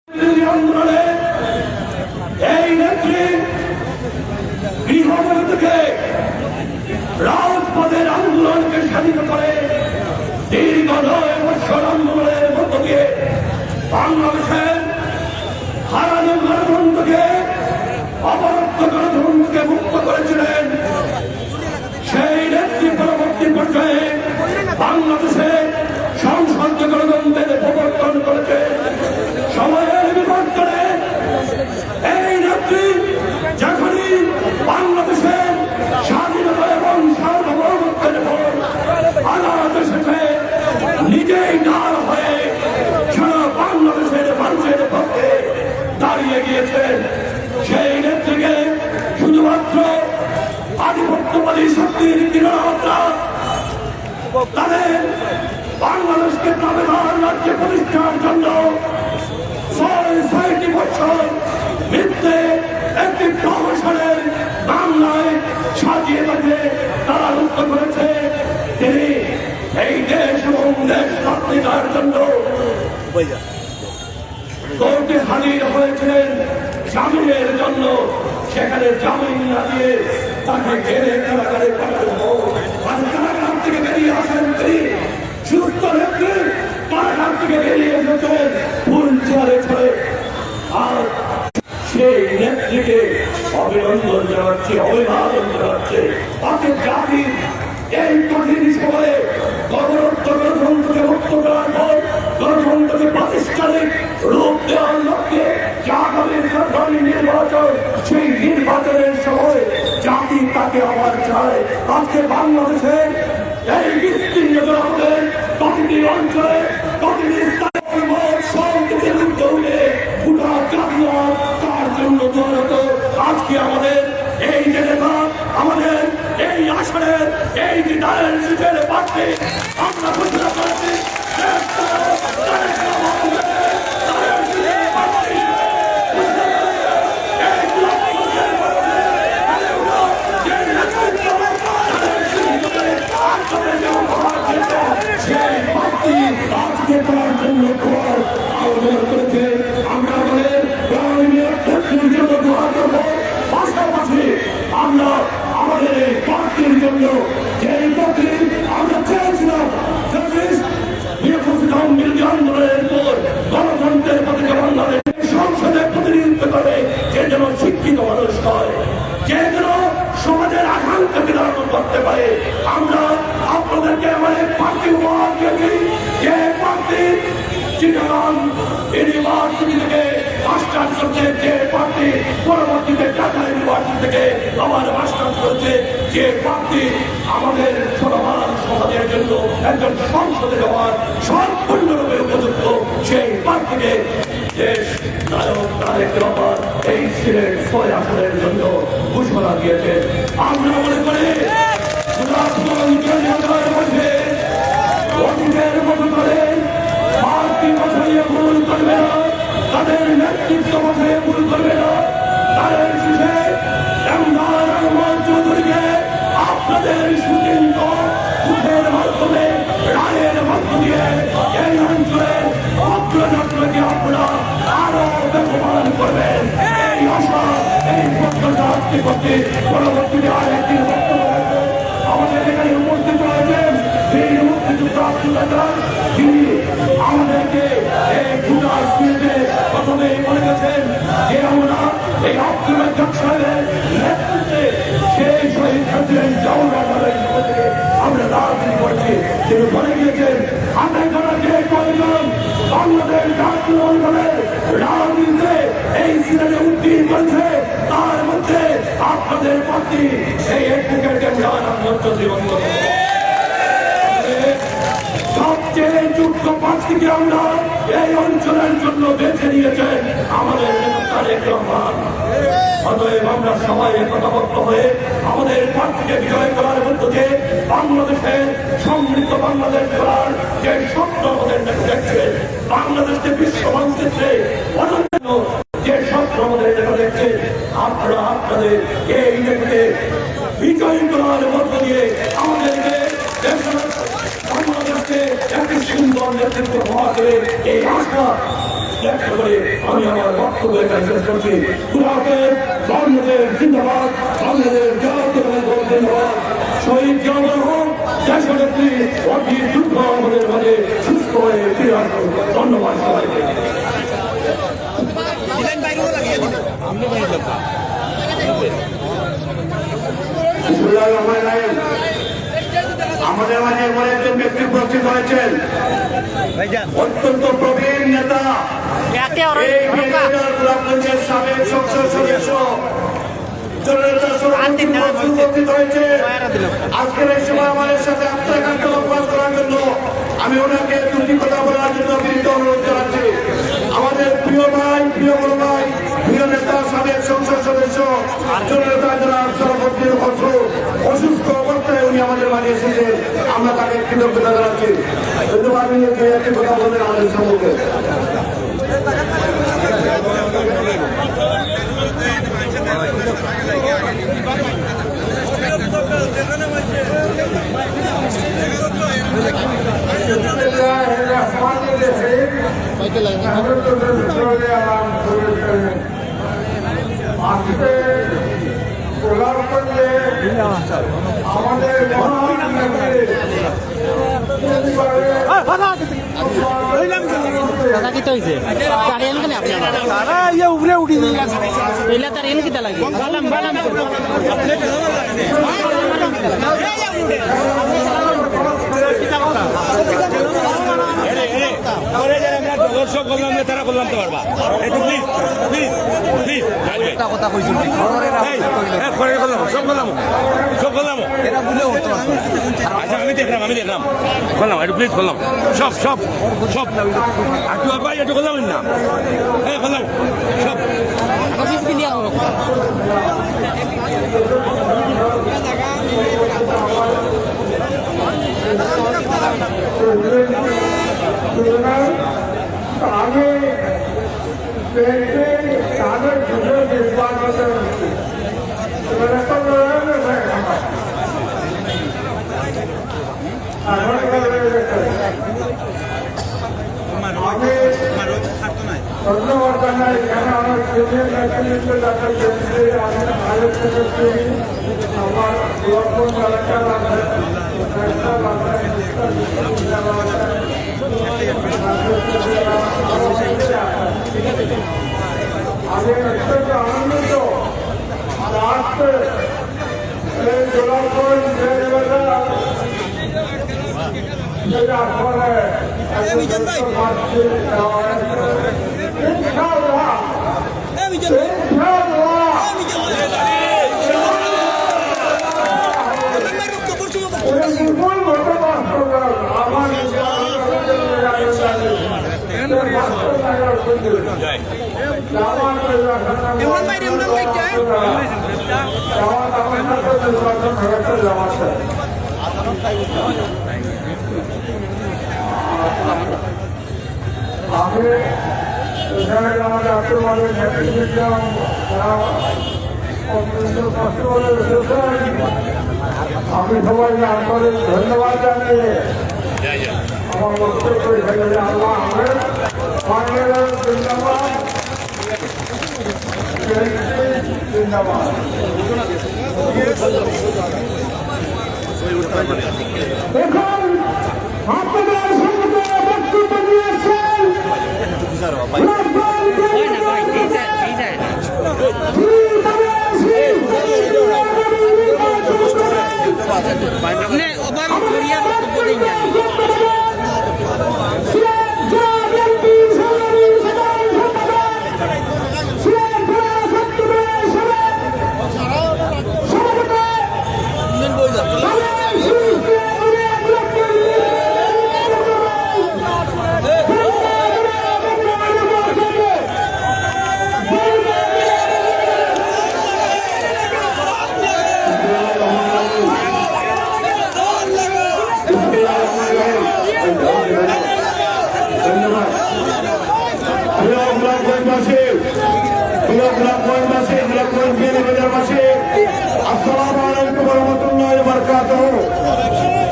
আন্দোলনে এই নেত্রী গৃহবধূ থেকে রাজপথের আন্দোলনকে স্বাধীন করে দীর্ঘ 9 বছর আন্দোলনের মধ্য দিয়ে বাংলাদেশের হারানো গণতন্ত্রকে অবরুদ্ধ গণতন্ত্রকে মুক্ত করেছিলেন। সেই নেত্রী পরবর্তী পর্যায়ে বাংলাদেশে সংসদ গণতন্ত্রের প্রবর্তন করেছে। সময়ের বিবর্তনে এই নেত্রী যখনই বাংলাদেশের স্বাধীনতা এবং সার্বভৌমত্বের উপর আঘাত এসেছে, নিজেই দাঁড় হয়ে সারা বাংলাদেশের মানুষের পক্ষে দাঁড়িয়ে গিয়েছেন। সেই নেত্রীকে শুধুমাত্র আধিপত্যবাদী শক্তির কিনারা তাদের বাংলাদেশকে দাবেদার রাজ্য প্রতিষ্ঠার জন্য ৬ বছর মিথ্যে একটি প্রহসনের বাংলায় সাজিয়ে রেখে তারা মুক্ত করেছে। তিনি এই দেশ এবং দেশ রক্ষার জন্য কোর্টে হাজির হয়েছিলেন জামিনের জন্য। সেখানে জামিন না দিয়ে তাকে ঘেরে কারাগারে পাঠানো। কারাগার থেকে বেরিয়ে আসেন তিনি সুস্থ নেত্রী, কারাগার থেকে বেরিয়ে এসেছেন ফুল চেয়ারে চলে। আর সেই নেত্রীকে অভিনন্দন জানাচ্ছে, অভিবাদন জানাচ্ছে। তাকে জাতির এই কঠিন সময়ে গণতন্ত্রকে মুক্ত করার পর গণতন্ত্রকে প্রাতিষ্ঠানিক রূপ দেওয়ার লক্ষ্যে আগামী সরকারি নির্বাচন, সেই নির্বাচনের সময় জাতি তাকে আবার চায়। আজকে বাংলাদেশের এই বিস্তীর্ণ জনপদের প্রতিটি অঞ্চলে প্রতিটি স্থানে তার জন্য জড়িত। আজকে আমাদের এই যে নেতা, আমাদের এই আসনের এই যে দায়ের সিটের প্রার্থী আমরা ঘোষণা করেছি আজকে তার জন্য আহ্বান করেছে। আমরা আমাদের জন্য দোয়া করবো, পাশাপাশি আমরা আমাদের এই প্রার্থীর জন্য যে প্রার্থী আমরা চেয়েছিলাম আন্দোলনের পর গণতন্ত্রের প্রতি বাংলাদেশ সংসদে প্রতিনিধিত্ব করে, যে যেন শিক্ষিত মানুষ হয়, যে যেন সমাজের আকাঙ্ক্ষাকে ধারণ করতে পারে। আমরা আপনাদেরকে আমাদের প্রার্থী উপহার দিয়েছি, যে প্রার্থী চিটাগাং ইউনিভার্সিটি থেকে মাস্টার্স করছে, যে প্রার্থী পরবর্তীতে ঢাকা ইউনিভার্সিটি থেকে আমার মাস্টার্স করেছে, যে প্রার্থী আমাদের চলমান সমাজের জন্য একজন সংসদে যাওয়ার সম্পূর্ণরূপে উপযুক্ত, সেই প্রার্থীকে দেশ নায়ক তারেক রহমান এই সিলেট ৬ আসনের জন্য ঘোষণা দিয়েছে। আমরা মনে করি অতীতের মতো করে পার্টি বছরে ভুল করবে না, তাদের নেতৃত্ব বছরে ভুল করবে না। তাদের শেষে চৌধুরীকে আপনাদের সুচিন্ত মুখের মাধ্যমে, রায়ের মধ্য দিয়ে এই অঞ্চলের অগ্রযাত্রাকে আপনারা আরো ব্যবহার করবেন। এই আশা, এই প্রত্যাশা করতে পরবর্তীতে আর একটি বক্তব্য আমাদের এখানে উপস্থিত রয়েছেন সেই মুক্তিযুদ্ধ তিনি আমাদেরকে এই গোটা স্মৃতিতে প্রথমে বলে গেছেন যে আমরা এই আব্দুল রাজ্জাক সাহেবের নেতৃত্বে সেই শহীদ প্রেসিডেন্ট জওহরলাল থেকে আমরা রাজনীতি করছি। তিনি বলে গিয়েছেন আমরা যে কয়েকজন বাংলাদেশ জাতীয় আন্দোলনের রাজনীতিতে এই সিলেটে উত্তীর্ণ করেছে, তার মধ্যে আপনাদের প্রার্থী সেই অ্যাডভোকেট জেনারেল আহমদ চৌধুরী সবচেয়ে যোগ্য প্রার্থীকে আমরা এই অঞ্চলের জন্য বেছে নিয়েছেন আমাদের নেতা তারেক রহমান। অতএব আমরা সবাই একতাবদ্ধ হয়ে আমাদের প্রার্থীকে বিজয় করার মধ্য দিয়ে বাংলাদেশের সমৃদ্ধ বাংলাদেশ করার যে স্বপ্ন আমাদের দেখছে, বাংলাদেশকে বিশ্ব মানচিত্রে অনন্য যে স্বপ্ন আমাদের দেখা দেখছে, আপনারা আপনাদের এই নেতাকে বিজয় করার মধ্য দিয়ে আমাদেরকে বাংলাদেশকে একটি সুন্দর নেতৃত্ব হওয়া এই আশা ব্যাখ্যা করে আমি আমার বক্তব্য এখানে শেষ করছি। খুদাকে বাংলাদেশ জিন্দাবাদ, বাংলাদেশ জাতীয়তাবাদী জিন্দাবাদ। শহীদ জিয়াউর রহমান দেশনেত্রী অতি দ্রুত আমাদের মাঝে সুস্থ হয়ে ফিরে আসুন। ধন্যবাদ সবাইকে। আমাদের মাঝে এমন একজন ব্যক্তি উপস্থিত হয়েছেন, অত্যন্ত প্রবীণ নেতা, সাবেক সংসদ সদস্য উপস্থিত হয়েছে। আজকের এই সময় আমাদের সাথে আপনার প্রকাশ করার জন্য আমি ওনাকে দুটি কথা বলার জন্য বিনীত অনুরোধ জানাচ্ছি। আমাদের প্রিয় ভাই, প্রিয় বড় ভাই, প্রিয় নেতা, সাবেক সংসদ সদস্য অসুস্থ অবস্থায় উনি আমাদের মাঝে এসেছেন, আমরা তাকে কৃতজ্ঞতা জানাচ্ছি। ধন্যবাদ। একটি কথা বলবেন আমাদের সম্মুখে। উপরে উঠি তার এনে কিতা লাগে দর্শক করলাম তারা করলাম তো পারবা একটু প্লিজ প্লিজ প্লিজ কথা কইছিল সব করলাম সব করলাম। আচ্ছা আমি দেখলাম করলাম একটু প্লিজ করলাম সব সব সব একটু ভাই একটু করলাম না হ্যাঁ করলাম সব आगे कागज झूठे जज्बात ধন্যবাদ জানাই। এখানে আমার সিনিয়র নেতৃত্ব ডাক্তার আমার ব্লক এলাকার আমি অত্যন্ত আনন্দিত। রাষ্ট্রে এই গোলাপগঞ্জ আমি এখানে আমাদের আত্মবাদের নেতৃত্ব আমি সবাইকে আন্তরিক ধন্যবাদ জানিয়ে আমার বক্তব্য এখানে আল্লাহ আহমেদ বাংলাদেশ জিন্দাবাদ জিন্দাবাদ। এখন আপনাদের সম্মুখে বক্তব্য দিয়েছেন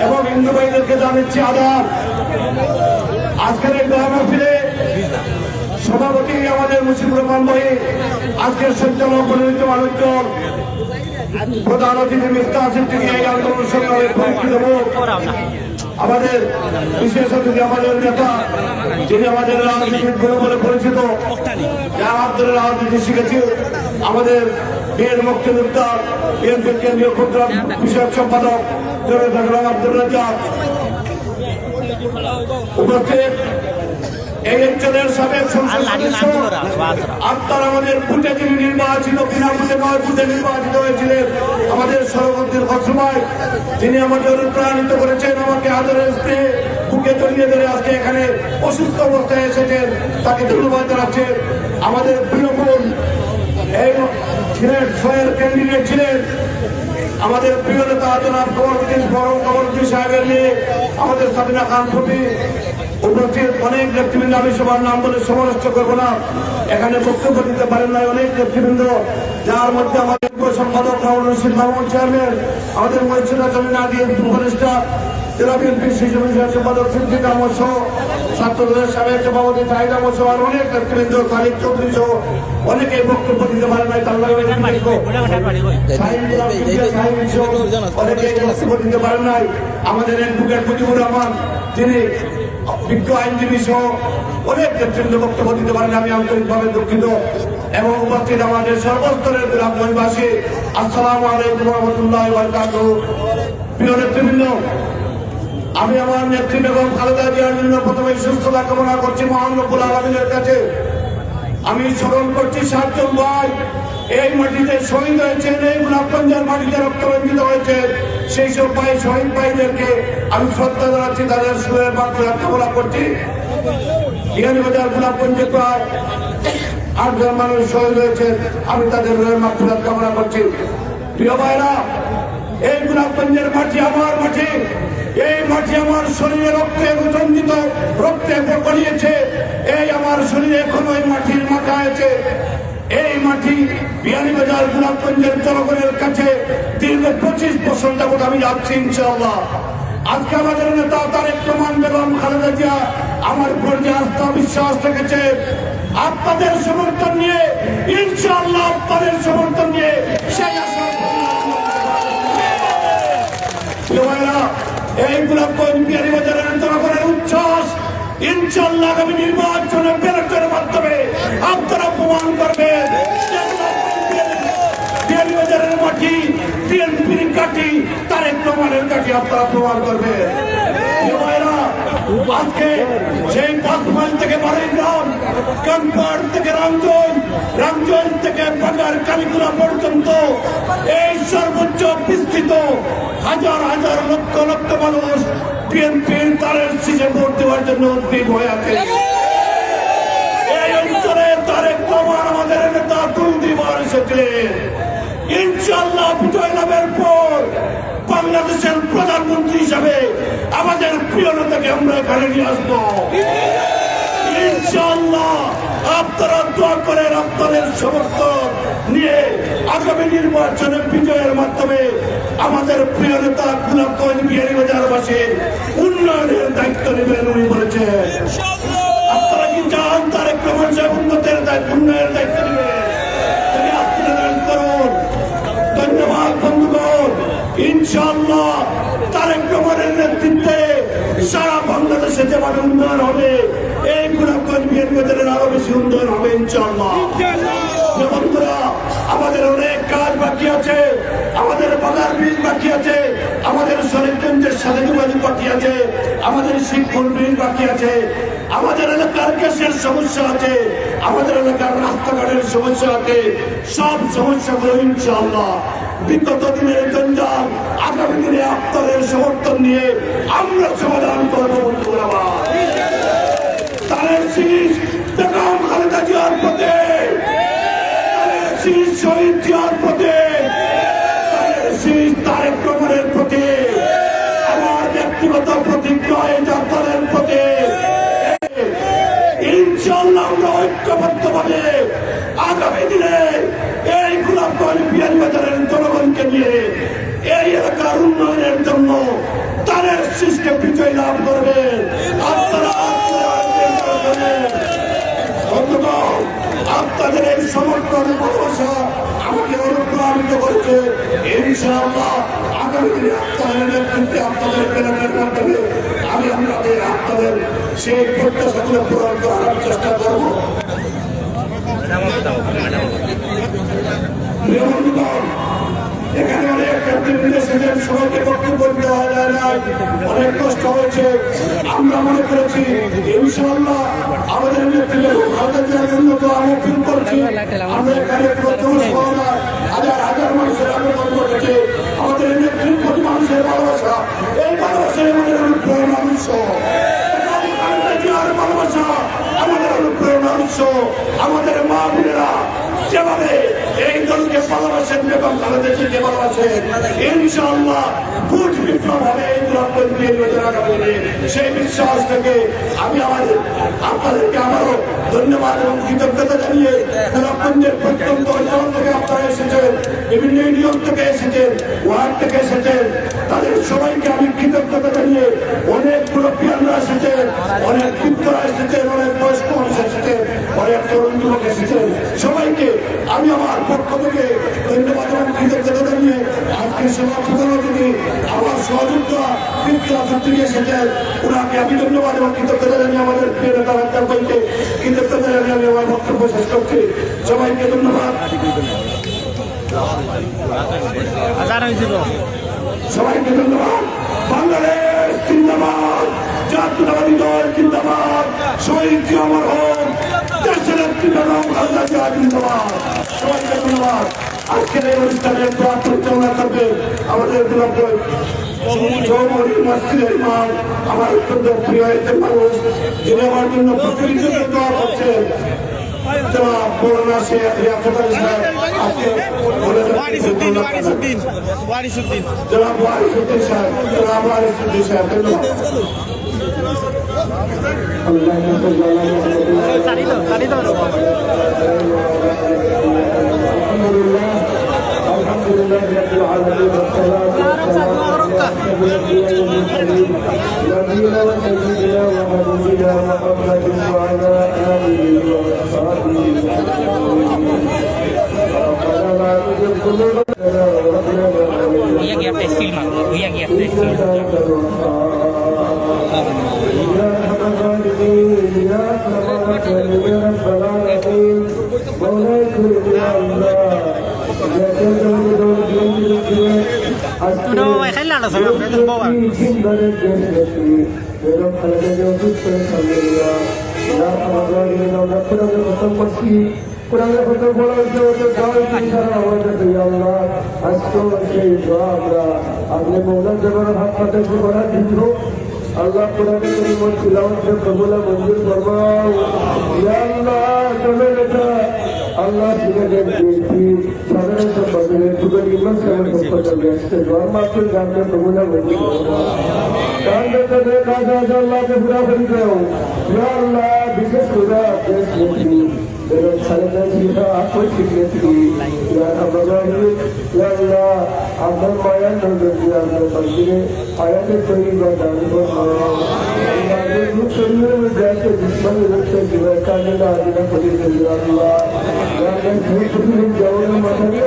এবং হিন্দু ভাইদেরকে জানাচ্ছি আদাব। আজকের এই দোয়া মাহফিলে সভাপতি আমাদের মুজিবুর রহমান ভাই, আজকের সঞ্চালক মনোনীত মানুষজন, প্রধান অতিথি মিফতা আসিফ থেকে এই আন্দোলন সংগ্রামে পরিচিত হোক। আমাদের বিশেষ অতিথি আমাদের নেতা, যিনি আমাদের রাজনীতির গুরু বলে পরিচিত, যার হাত ধরে রাজনীতি শিখেছে, আমাদের বীর মুক্তিযোদ্ধা, বিএনপির কেন্দ্রীয় ক্ষুদ্র বিষয়ক সম্পাদক জনাব আব্দুর রাজ্জাক উপস্থিত, এই অঞ্চলের সাবেক সংসদ সদস্য, আপনার আমাদের ভোটে যিনি নির্বাচিত, বিনা ভোটে নয় ভোটে নির্বাচিত হয়েছিলেন, আমাদের সরবর্তীর সময় যিনি আমাকে অনুপ্রাণিত করেছেন, আমাকে আদরের স্নেহে বুকে জড়িয়ে ধরে আজকে এখানে অসুস্থ অবস্থায় এসেছেন, তাকে ধন্যবাদ জানাচ্ছে। আমাদের প্রিয় বোন এই ছিলেন, শয়ের ক্যান্ডিডেট ছিলেন আমাদের প্রিয় নেতা জনাব কমরুদ্দিন সাহেবের মেয়ে আমাদের সাবিনা খান ফুপি উপস্থিত। অনেক নেতৃবৃন্দ, আমি সবার নাম বলে সমালোচনা করবো না, এখানে বক্তব্য দিতে পারেন নাই অনেক নেতৃবৃন্দ, যার মধ্যে আমাদের সম্পাদক রশিদ মাহমুদ চেয়ারম্যান, আমাদের মহিষা জমিনা দিয়ে উপদেষ্টা, জেলা বিএনপির শিশু বিষয়ক সম্পাদক সিদ্দিক আহমদ সহ, ছাত্রদের সাবেক সভাপতি শাহিদ আহমদ সহ, আর অনেক নেতৃবৃন্দ, খালিদ চৌধুরী সহ অনেকে বক্তব্য দিতে পারেন নাই, তার অনেকে বক্তব্য দিতে পারেন নাই। আমাদের অ্যাডভোকেট মুজিবুর রহমান, যিনি বিজ্ঞ আইনজীবী সহ অনেক নেতৃবৃন্দ বক্তব্য দিতে পারেন, আমি আন্তরিকভাবে দুঃখিত। এবং উপস্থিত আমাদের সর্বস্তরের গ্রামবাসী, আসসালামু আলাইকুম ওয়া রাহমাতুল্লাহি ওয়া বারাকাতুহু। প্রিয় নেতৃবৃন্দ, আমি আমার নেত্রী বেগম খালেদা জিয়ার জন্য প্রথমে সুস্থতা কামনা করছি মহান রব্বুল আলামিনের কাছে। আমি স্মরণ করছি 7 জন ভাই এই মাটিতে শহীদ হয়েছেন, এই গোলাপগঞ্জের মাটিতে রক্তরঞ্জিত হয়েছে, সেই সব ভাই শহীদ ভাইদেরকে আমি শ্রদ্ধা জানাচ্ছি, তাদের সুরের মাত্রা কামনা করছি। বিয়ানীবাজার গোলাপগঞ্জে প্রায় 8 জন মানুষ শহীদ হয়েছেন, আমি তাদের রুহের মাত্রা কামনা করছি। প্রিয় ভাইরা, এই গোলাপগঞ্জের মাটি আমার মাটি, এই মাটি আমার শরীরে রক্তে রঞ্জিত, রক্তে গড়িয়েছে, এই আমার শরীরে এখনো এই মাটির মাথা আছে। এই মাটি বিয়ানীবাজার গোলাপগঞ্জের জনগণের কাছে দীর্ঘ 25 বছর যাবৎ আমি যাচ্ছি ইনশাআল্লাহ। আজকে আমাদের নেতা তারেক রহমান বেগম খালেদা জিয়া আমার উপর যে আস্থা বিশ্বাস রেখেছে, আপনাদের সমর্থন নিয়ে ইনশাআল্লাহ, আপনাদের সমর্থন নিয়ে সেই আশা এই গোলাপগঞ্জ বিয়ানীবাজারের জনগণের উচ্ছ্বাস ইনশাআল্লাহ আগামী নির্বাচনের ব্যালটের মাধ্যমে আপনারা প্রমাণ করবেন। বিয়ানীবাজারের মাটি বিএনপির কাঠি, তারেক রহমানের কাঠি আপনারা প্রমাণ করবেন। আজকে সেই 5 মাইল থেকে বাড়িগ্রাম, কানপাড় থেকে রামজল, রামজল থেকে বাগার কালীগুলা পর্যন্ত এই সর্বোচ্চ বিস্তৃত হাজার হাজার লক্ষ লক্ষ মানুষ বিএনপির তারের শীষে ভোট দেওয়ার জন্য উদ্গ্রীব হয়ে আছে। এই অঞ্চলে তারেক রহমান আমাদের নেতা 2 বার এসেছিলেন। ইনশাআল্লাহ বিজয় লাভের পর বাংলাদেশের প্রধানমন্ত্রী হিসাবে আমাদের প্রিয় নেতাকে আমরা এখানে নিয়ে আসবো ইনশাআল্লাহ। আপনারা দোয়া করেন, আপনাদের সমর্থন নিয়ে আগামী নির্বাচনে বিজয়ের মাধ্যমে আমাদের প্রিয় নেতা গোলাপগঞ্জ বিয়ানীবাজারবাসীর উন্নয়নের দায়িত্ব নেবেন উনি বলেছেন। আপনারা কি চান তারেক রহমান সাহেব উন্নয়নের দায়িত্ব নেবেন? করুন। ধন্যবাদ বন্ধুগণ। ইনশাআল্লাহ তারেক রহমানের নেতৃত্বে সারা বাংলাদেশে যেভাবে উন্নয়ন হবে, এই গোলাপগঞ্জ বিয়ানীবাজারের আরো বেশি উন্নয়ন হবে ইনশাআল্লাহ। বন্ধুরা, আমাদের অনেক কাজ বাকি আছে, আমাদের বাজার ব্রিজ বাকি আছে, আমাদের শরীরগঞ্জের সাথে যোগাযোগ বাকি আছে, আমাদের শিবপুর ব্রিজ বাকি আছে, আমাদের এলাকার গ্যাসের সমস্যা আছে, আমাদের এলাকার রাস্তাঘাটের সমস্যা আছে। সব সমস্যাগুলো ইনশাআল্লাহ বিগত দিনের জঞ্জাল আগামী দিনে আপনাদের সমর্থন নিয়ে আমরা সমাধান করবো। বন্ধুরা, তারের শীষ বেগম খালেদা জিয়ার প্রতি, তারের শীষ শহীদ জিয়ার প্রতি, তারের শীষ তারেক রহমানের প্রতি, আমার ব্যক্তিগত প্রতিজ্ঞা এটা তাদের প্রতি। ইনশাআল্লাহ আমরা ঐক্যবদ্ধভাবে আগামী দিনে এই গোলাপগঞ্জ বিয়ানীবাজারের জনগণকে নিয়ে এই এলাকার উন্নয়নের জন্য তারের শীষকে বিজয় লাভ করবেন। আপনারা বন্ধুগণ, আপনাদের এই সমর্থন ভালোবাসা আমাকে অনুপ্রাণিত করেছে। ইনশাআল্লাহ আগামী দিনে আপনাদের নেতৃত্বে আপনাদের প্রেরণার মাধ্যমে আমি আপনাদের সেই প্রত্যাশাগুলো পূরণ করার চেষ্টা করব। প্রিয় বন্ধুগণ, এখানে অনেক নেতৃবৃন্দ এসেছেন, সবাইকে বক্তব্য দেওয়া যায় না, অনেক কষ্ট হয়েছে। আমরা মনে করেছি ইনশাআল্লাহ আমাদের নেতৃত্বে ভারতের জন্য তো আমি ফিল করছি, আমরা এখানে প্রথম সভা হাজার হাজার মানুষের আবেদন করেছে। আমাদের নেতৃত্ব মানুষের ভালোবাসা, এই ভালোবাসায় আমাদের অনুপ্রেরণা উৎস, ভালোবাসা আমাদের অনুপ্রেরণা উৎস। আমাদের মা বোনেরা যেভাবে এই দলকে ভালোবাসেন এবং বাংলাদেশকে ভালোবাসেন, ইনশাআল্লাহ ভোট বিপ্লব হবে এই সেই বিশ্বাস থেকে আমি আপনাদেরকে আবারও ধন্যবাদ এবং কৃতজ্ঞতা জানিয়ে গোলাপগঞ্জের প্রত্যন্ত অঞ্চল থেকে আপনারা এসেছেন, বিভিন্ন ইউনিয়ন থেকে এসেছেন, ওয়ার্ড থেকে এসেছেন, তাদের সবাইকে আমি কৃতজ্ঞতা জানিয়ে অনেক মুরব্বীরা এসেছেন, অনেক বৃদ্ধরা এসেছেন, অনেক বয়স্ক মানুষ এসেছেন, অনেক তরুণ যুবক এসেছেন, সবাইকে আমি আমার পক্ষ থেকে ধন্যবাদ এবং কৃতজ্ঞতা জানিয়ে আজকে সভাপতি যিনি আমার সহযোগিতা থেকে এসেছেন ওনাকে আমি ধন্যবাদ এবং কৃতজ্ঞতা জানিয়ে আমাদের প্রিয় নেতা ভাইকে কৃতজ্ঞতা জানিয়ে আমি আমার বক্তব্য শেষ করছি। সবাইকে ধন্যবাদ, সবাইকে ধন্যবাদ। বাংলাদেশ জিন্দাবাদ, জাতীয়তাবাদী দল জিন্দাবাদ, শহীদ আমার হোক, দেশের একটি বেগম খালেদা জিয়া জিন্দাবাদ। সবাইকে ধন্যবাদ। আজকের এই অনুষ্ঠানে পরিচালনা করবে আমাদের চৌমনি মসজিদের ইমাম, আমার অত্যন্ত প্রিয় একজন মানুষ, যিনি আমার জন্য প্রতিনিধিত্ব দোয়া করছেন, মৌলানা শেখ রিয়াসত আলী সাহেব। আজকে ওয়ারিসুদ্দিন সাহেব, ধন্যবাদ। আলহামদুলিল্লাহ রাব্বিল আলামিন والصلاه والسلام على نبينا وسيدنا وحبيبنا محمد وعلى اله وصحبه আল্লাহ কোরআনে কারীমের তিলাওয়াতকে কবুল মঞ্জুর ফরমাও। ইয়া আল্লাহ তোমার নেতা আল্লাহ সিনেদের বিএনপি সাধারণ সম্পাদকের যুগের ইমাম সাহেবের পক্ষ থেকে আসছে দোয়া মাফিল গানকে কবুল মঞ্জুর ফরমাও। গানকে তাদের কাজ আল্লাহকে পুরা করে দাও। ইয়া আল্লাহ বিশেষ করে দেশ নেত্রী বেগম খালেদা জিয়া আপন নেত্রী ইয়া আল্লাহ আপনার মায়ার নজর দিয়ে আপনার মন্দিরে আয়াতে তৈরি বা দান করবো। শরীরের মধ্যে আছে দুশ্মন রক্ষে জীবন কাজে না আদিনা করে দেবে আল্লাহ যাওয়ার মাথা নিয়ে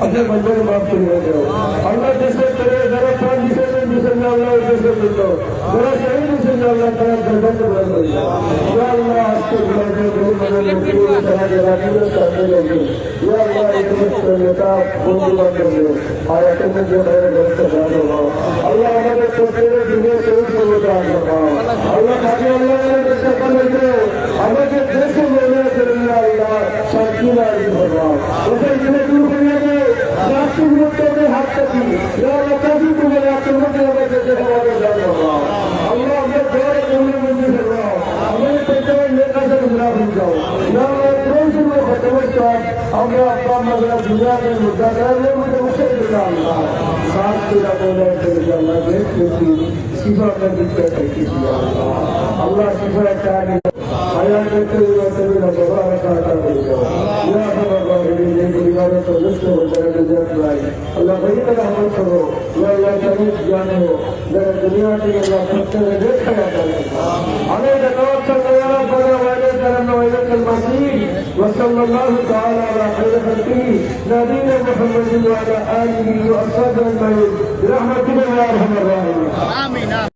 আপনার বন্ধের মাফ করে দেও। আল্লাহ দেশের করে যারা প্রাণ দিচ্ছেন দিচ্ছেন আল্লাহ দেশের জন্য, যারা শহীদ দিচ্ছেন আল্লাহ তারা দরবারকে বলা করে দাও। আল্লাহ আজকে নেতা বন্ধু বান্ধব আয়াতের মধ্যে ব্যবস্থা করা আল্লাহ আমাদের প্রত্যেকের দিনে শহীদ করবো আল্লাহ কাজে আল্লাহ আমাদের দেশে মনে করেন আল্লাহ শান্তি নারী ভগবান ওদের দিনে দূর করিয়ে দেয় রাষ্ট্রের মধ্যে হাত থাকি আল্লাহ কাজী করে রাষ্ট্রের মধ্যে আমাদের দেশে আমাদের জানো আল্লাহ আমরা দোয়ারে কমলে মন্দির করলাম আমাদের প্রত্যেকের নেতাদের ঘোরা হয়ে যাও প্রয়োজন সমস্যা আমরা আপনার নজরা দুনিয়াদের মুদ্রা করার মধ্যে বসে দিলাম আল্লাহ সাত করে আপনার আল্লাহ দেশ ব্যক্তি শিফা আপনার দিকটা থাকি আল্লাহ শিফা একটা আয়াত করতে আল্লাহ ভাই তারা আমার করো আল্লাহ जानो मेरे दुनिया की अल्लाह सबसे देखा जाता है हमें तवक्कल करना पड़ा वाले करना वाले मसीह वसल्लल्लाहु तआला अला खैर खल्की नबीना मुहम्मद व अला आलिहि व असहाबिहि रहमतुल्लाहि व रहमतुल्लाहि आमीन।